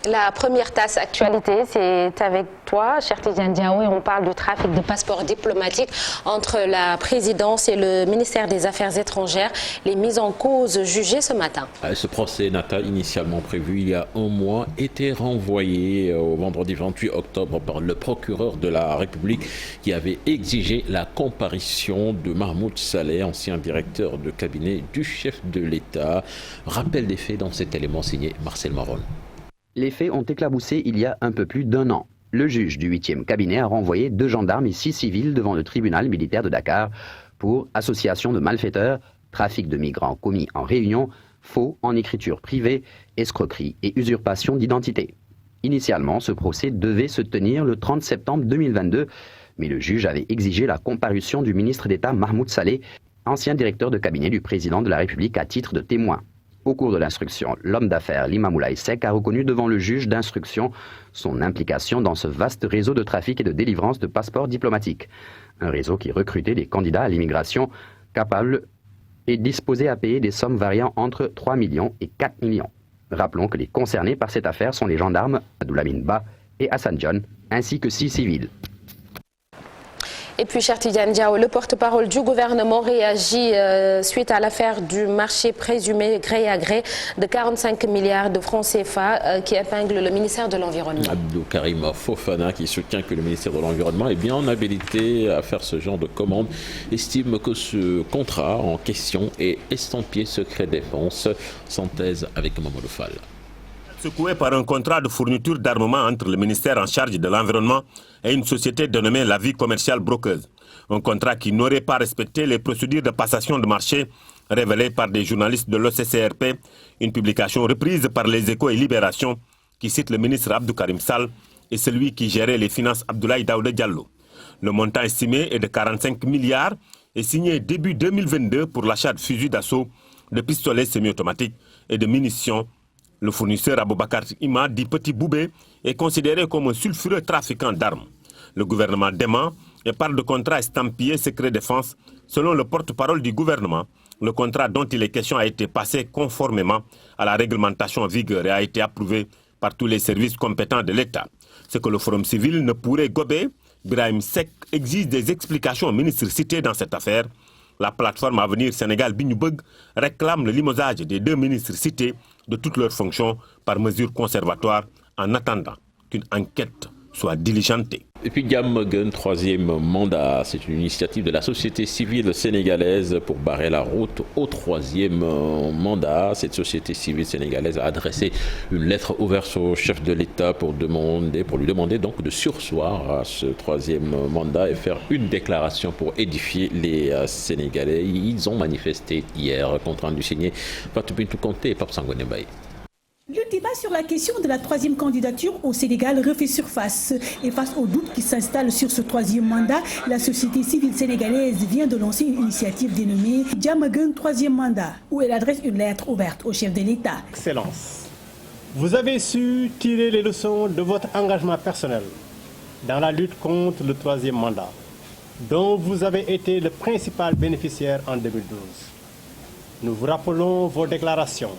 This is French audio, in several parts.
La première tasse actualité, c'est avec toi, cher Tidiane Diawo, et on parle du trafic de passeports diplomatiques entre la présidence et le ministère des Affaires étrangères. Les mises en cause jugées ce matin. Ce procès, Nata, initialement prévu il y a un mois, était renvoyé au vendredi 28 octobre par le procureur de la République qui avait exigé la comparution de Mahmoud Saleh, ancien directeur de cabinet du chef de l'État. Rappel des faits dans cet élément signé Marcel Maron. Les faits ont éclaboussé il y a un peu plus d'un an. Le juge du 8e cabinet a renvoyé 2 gendarmes et 6 civils devant le tribunal militaire de Dakar pour association de malfaiteurs, trafic de migrants commis en réunion, faux en écriture privée, escroquerie et usurpation d'identité. Initialement, ce procès devait se tenir le 30 septembre 2022, mais le juge avait exigé la comparution du ministre d'État Mahmoud Saleh, ancien directeur de cabinet du président de la République à titre de témoin. Au cours de l'instruction, l'homme d'affaires Lima Moulay Seck a reconnu devant le juge d'instruction son implication dans ce vaste réseau de trafic et de délivrance de passeports diplomatiques. Un réseau qui recrutait des candidats à l'immigration capables et disposés à payer des sommes variant entre 3 millions et 4 millions. Rappelons que les concernés par cette affaire sont les gendarmes Abdoulamine Ba et Hassan John, ainsi que 6 civils. Et puis, cher Tidiane Diawo, le porte-parole du gouvernement réagit suite à l'affaire du marché présumé gré à gré de 45 milliards de francs CFA qui épingle le ministère de l'Environnement. Abdou Karim Fofana, qui soutient que le ministère de l'Environnement est bien habilité à faire ce genre de commande, estime que ce contrat en question est estampillé secret défense. Synthèse avec Mamadou Fall. Secoué par un contrat de fourniture d'armement entre le ministère en charge de l'environnement et une société dénommée La Vie Commerciale Brokeuse. Un contrat qui n'aurait pas respecté les procédures de passation de marché révélées par des journalistes de l'OCCRP, une publication reprise par Les Échos et Libération qui cite le ministre Abdou Karim Sall et celui qui gérait les finances Abdoulaye Daouda Diallo. Le montant estimé est de 45 milliards et signé début 2022 pour l'achat de fusils d'assaut, de pistolets semi-automatiques et de munitions. Le fournisseur Aboubakar Ima, dit Petit Boubé, est considéré comme un sulfureux trafiquant d'armes. Le gouvernement dément et parle de contrat estampillé secret défense. Selon le porte-parole du gouvernement, le contrat dont il est question a été passé conformément à la réglementation en vigueur et a été approuvé par tous les services compétents de l'État. Ce que le Forum civil ne pourrait gober, Birahim Seck exige des explications aux ministres cités dans cette affaire. La plateforme Avenir Sénégal Bignoubeug réclame le limogeage des 2 ministres cités de toutes leurs fonctions par mesure conservatoire en attendant qu'une enquête soit diligentée. Et puis Diamaguène, 3e mandat, c'est une initiative de la société civile sénégalaise pour barrer la route au 3e mandat. Cette société civile sénégalaise a adressé une lettre ouverte au chef de l'État pour lui demander donc de surseoir à ce 3e mandat et faire une déclaration pour édifier les Sénégalais. Ils ont manifesté hier, compte rendu signé Fatou Bintou Conté et Pape Sangoné Mbaye. Le débat sur la question de la 3e candidature au Sénégal refait surface. Et face aux doutes qui s'installent sur ce 3e mandat, la société civile sénégalaise vient de lancer une initiative dénommée Diamaguène 3e mandat, où elle adresse une lettre ouverte au chef de l'État. Excellence, vous avez su tirer les leçons de votre engagement personnel dans la lutte contre le 3e mandat, dont vous avez été le principal bénéficiaire en 2012. Nous vous rappelons vos déclarations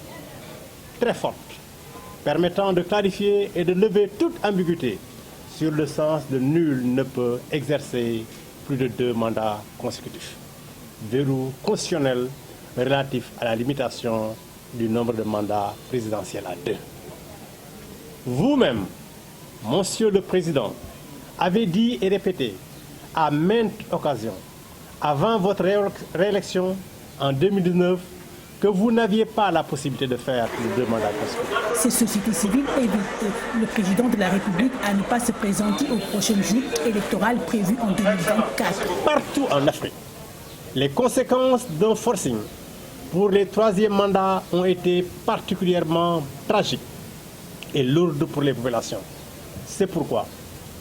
très fortes, permettant de clarifier et de lever toute ambiguïté sur le sens de nul ne peut exercer plus de 2 mandats consécutifs. Verrou constitutionnel relatif à la limitation du nombre de mandats présidentiels à 2. Vous-même, Monsieur le Président, avez dit et répété à maintes occasions, avant votre réélection en 2019, que vous n'aviez pas la possibilité de faire plus de 2 mandats consécutifs. Ces sociétés civiles invitent le président de la République à ne pas se présenter aux prochaines joutes électorales prévues en 2024. Partout en Afrique, les conséquences d'un forcing pour les 3e mandats ont été particulièrement tragiques et lourdes pour les populations. C'est pourquoi,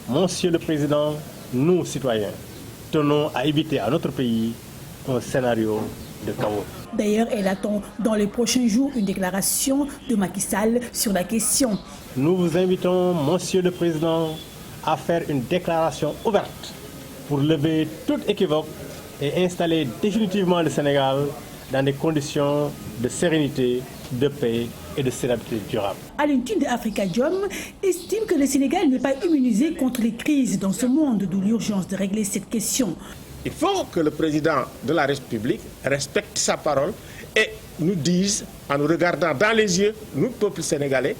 Monsieur le Président, nous, citoyens, tenons à éviter à notre pays un scénario de chaos. D'ailleurs, elle attend dans les prochains jours une déclaration de Macky Sall sur la question. Nous vous invitons, Monsieur le Président, à faire une déclaration ouverte pour lever toute équivoque et installer définitivement le Sénégal dans des conditions de sérénité, de paix et de stabilité durable. Alain Tune de Afrikajom estime que le Sénégal n'est pas immunisé contre les crises dans ce monde, d'où l'urgence de régler cette question. Il faut que le président de la République respecte sa parole et nous dise, en nous regardant dans les yeux, nous, peuple sénégalais,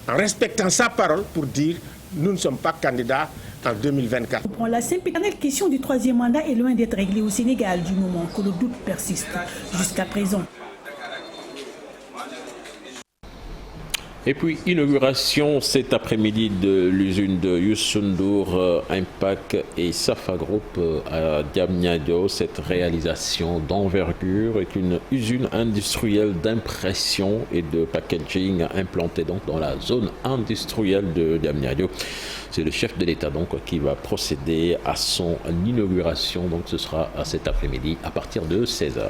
en respectant sa parole pour dire nous ne sommes pas candidats en 2024. La sempiternelle question du troisième mandat est loin d'être réglée au Sénégal du moment que le doute persiste jusqu'à présent. Et puis, inauguration cet après-midi de l'usine de Youssou N'Dour, Impact et Safa Group à Diamniadio. Cette réalisation d'envergure est une usine industrielle d'impression et de packaging implantée donc dans la zone industrielle de Diamniadio. C'est le chef de l'État donc qui va procéder à son inauguration. Donc ce sera cet après-midi à partir de 16h.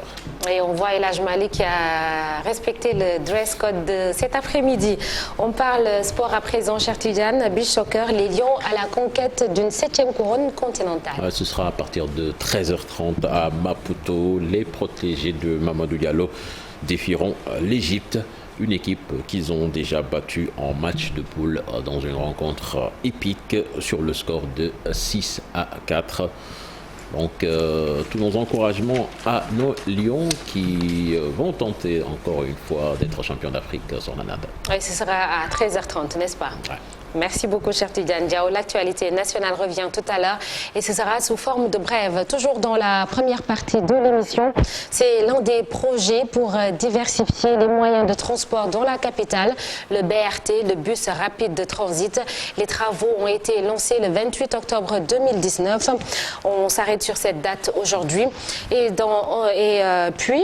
Et on voit El Hadj Malick qui a respecté le dress code de cet après-midi. On parle sport à présent, cher Tidiane. Beach soccer, les Lions à la conquête d'une 7e couronne continentale. Ce sera à partir de 13h30 à Maputo. Les protégés de Mamadou Diallo défieront l'Égypte. Une équipe qu'ils ont déjà battue en match de poule dans une rencontre épique sur le score de 6-4. Donc tous nos encouragements à nos Lions qui vont tenter encore une fois d'être champions d'Afrique sur la nade. Oui, ce sera à 13h30, n'est-ce pas? Ouais. Merci beaucoup, cher Tidiane Diao. L'actualité nationale revient tout à l'heure et ce sera sous forme de brève. Toujours dans la première partie de l'émission, c'est l'un des projets pour diversifier les moyens de transport dans la capitale, le BRT, le bus rapide de transit. Les travaux ont été lancés le 28 octobre 2019. On s'arrête sur cette date aujourd'hui. Et puis,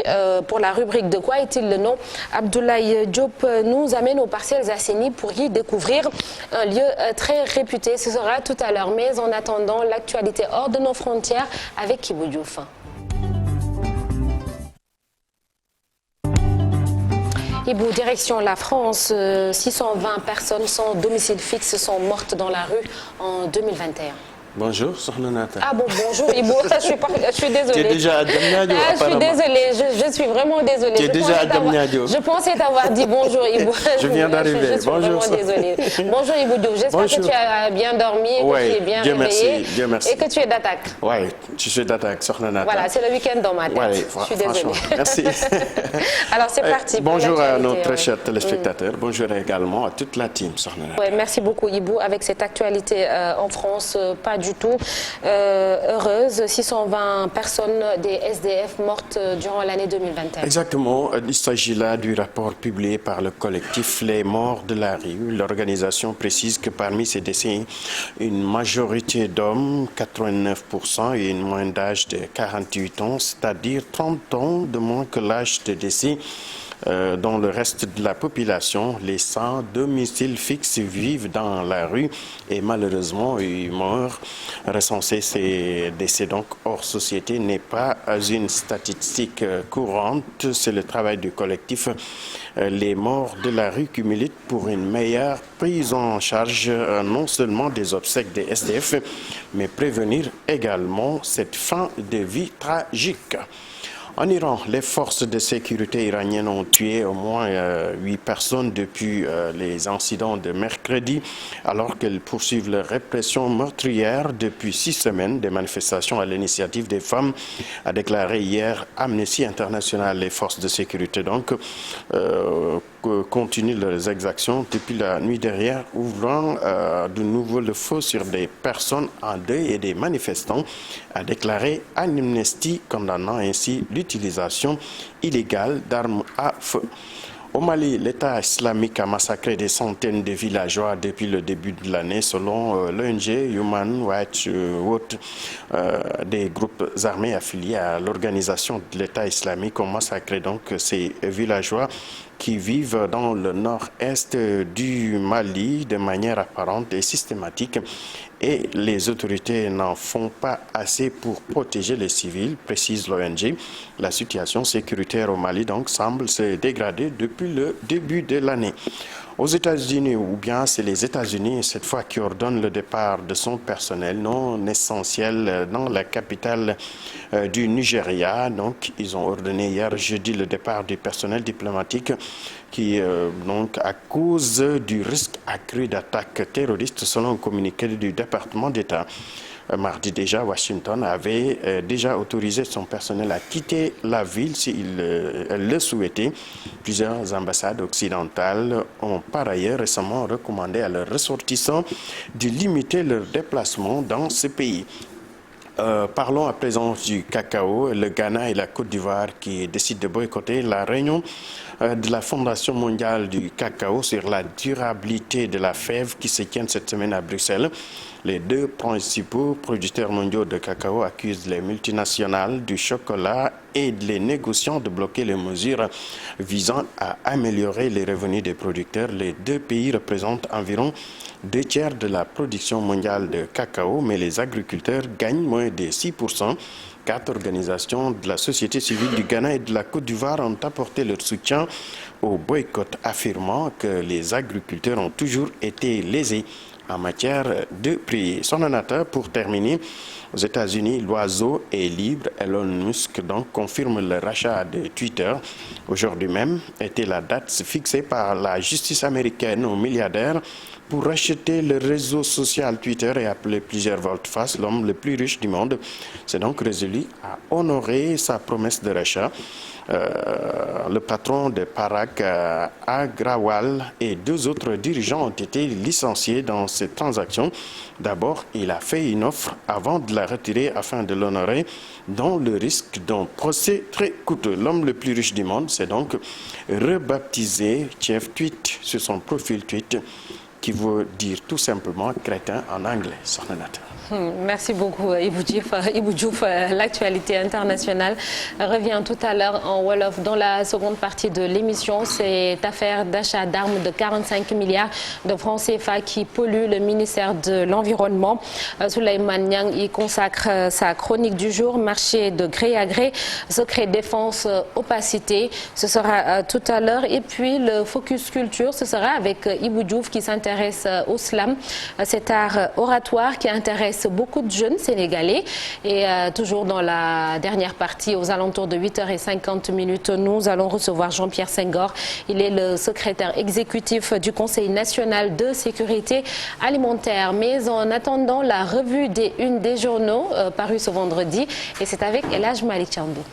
pour la rubrique de quoi est-il le nom, Abdoulaye Diop nous amène aux Parcelles Assainies pour y découvrir un lieu très réputé. Ce sera tout à l'heure. Mais en attendant, l'actualité hors de nos frontières avec Ibou Diouf. Ibou, direction la France. 620 personnes sans domicile fixe sont mortes dans la rue en 2021. Bonjour, Sokhna Nata. Ah bon, bonjour Ibou, je suis désolée. Tu es déjà à Diamniadio, je suis désolée, je suis vraiment désolée. Tu es déjà à Diamniadio. Je pensais t'avoir dit bonjour Ibou. Je viens d'arriver. Je suis vraiment désolée. Bonjour Ibou Diouf, j'espère que tu as bien dormi, que tu es bien réveillé. Dieu merci. Et que tu es d'attaque. Oui, je suis d'attaque, Sokhna Nata. Voilà, c'est le week-end dans ma tête. Ouais, je suis désolée. Merci. Alors c'est parti. Bonjour à nos très chers téléspectateurs. Bonjour également à toute la team, Sokhna Nata. Ouais, merci beaucoup Ibou. Avec cette actualité en France, pas du tout heureuse. 620 personnes des SDF mortes durant l'année 2021. Exactement. Il s'agit là du rapport publié par le collectif Les Morts de la rue. L'organisation précise que parmi ces décès, une majorité d'hommes, 89%, et une moyenne d'âge de 48 ans, c'est-à-dire 30 ans de moins que l'âge de décès. Dans le reste de la population, les sans domicile fixe vivent dans la rue et malheureusement ils meurent. Recenser ces décès donc hors société n'est pas une statistique courante. C'est le travail du collectif Les Morts de la rue qui milite pour une meilleure prise en charge non seulement des obsèques des SDF, mais prévenir également cette fin de vie tragique. En Iran, les forces de sécurité iraniennes ont tué au moins 8 personnes depuis les incidents de mercredi, alors qu'elles poursuivent leur répression meurtrière depuis 6 semaines. Des manifestations à l'initiative des femmes, a déclaré hier Amnesty International. Les forces de sécurité donc continuent leurs exactions depuis la nuit dernière, ouvrant de nouveau le feu sur des personnes en deuil et des manifestants, a déclaré Amnesty, condamnant ainsi l'utilisation illégale d'armes à feu. Au Mali, l'État islamique a massacré des centaines de villageois depuis le début de l'année, selon l'ONG Human Rights Watch. Des groupes armés affiliés à l'organisation de l'État islamique ont massacré donc ces villageois qui vivent dans le nord-est du Mali de manière apparente et systématique, et les autorités n'en font pas assez pour protéger les civils, précise l'ONG. La situation sécuritaire au Mali donc semble se dégrader depuis le début de l'année. Aux États-Unis, ou bien c'est les États-Unis cette fois qui ordonnent le départ de son personnel non essentiel dans la capitale du Nigeria. Donc, ils ont ordonné hier jeudi le départ du personnel diplomatique qui, donc, à cause du risque accru d'attaques terroristes, selon un communiqué du département d'État. Mardi déjà, Washington avait déjà autorisé son personnel à quitter la ville s'il le souhaitait. Plusieurs ambassades occidentales ont par ailleurs récemment recommandé à leurs ressortissants de limiter leurs déplacements dans ce pays. Parlons à présent du cacao, le Ghana et la Côte d'Ivoire qui décident de boycotter la réunion de la Fondation mondiale du cacao sur la durabilité de la fève qui se tient cette semaine à Bruxelles. Les deux principaux producteurs mondiaux de cacao accusent les multinationales du chocolat et les négociants de bloquer les mesures visant à améliorer les revenus des producteurs. Les deux pays représentent environ 2/3 de la production mondiale de cacao, mais les agriculteurs gagnent moins de 6%. 4 organisations de la société civile du Ghana et de la Côte d'Ivoire ont apporté leur soutien au boycott, affirmant que les agriculteurs ont toujours été lésés en matière de prix. Son donateur, pour terminer, aux États-Unis, l'oiseau est libre. Elon Musk donc confirme le rachat de Twitter. Aujourd'hui même était la date fixée par la justice américaine au milliardaire pour racheter le réseau social Twitter et appeler plusieurs volte-face l'homme le plus riche du monde. C'est donc résolu à honorer sa promesse de rachat. Le patron de Parag Agrawal et 2 autres dirigeants ont été licenciés dans cette transaction. D'abord, il a fait une offre avant de la retirer afin de l'honorer, dont le risque d'un procès très coûteux. L'homme le plus riche du monde s'est donc rebaptisé Chef Tweet sur son profil Tweet, qui veut dire tout simplement crétin en anglais. Merci beaucoup Ibou Diouf. L'actualité internationale revient tout à l'heure en Wolof. Dans la seconde partie de l'émission, cette affaire d'achat d'armes de 45 milliards de francs CFA qui pollue le ministère de l'Environnement. Souleymane Niang y consacre sa chronique du jour, marché de gré à gré, secret défense, opacité. Ce sera tout à l'heure. Et puis le focus culture, ce sera avec Ibou Diouf qui s'intéresse au slam, cet art oratoire qui intéresse beaucoup de jeunes Sénégalais. Et toujours dans la dernière partie, aux alentours de 8h50, nous allons recevoir Jean-Pierre Senghor. Il est le secrétaire exécutif du Conseil national de sécurité alimentaire. Mais en attendant, la revue des unes des journaux parue ce vendredi, et c'est avec El Hadj Malick Thiandou.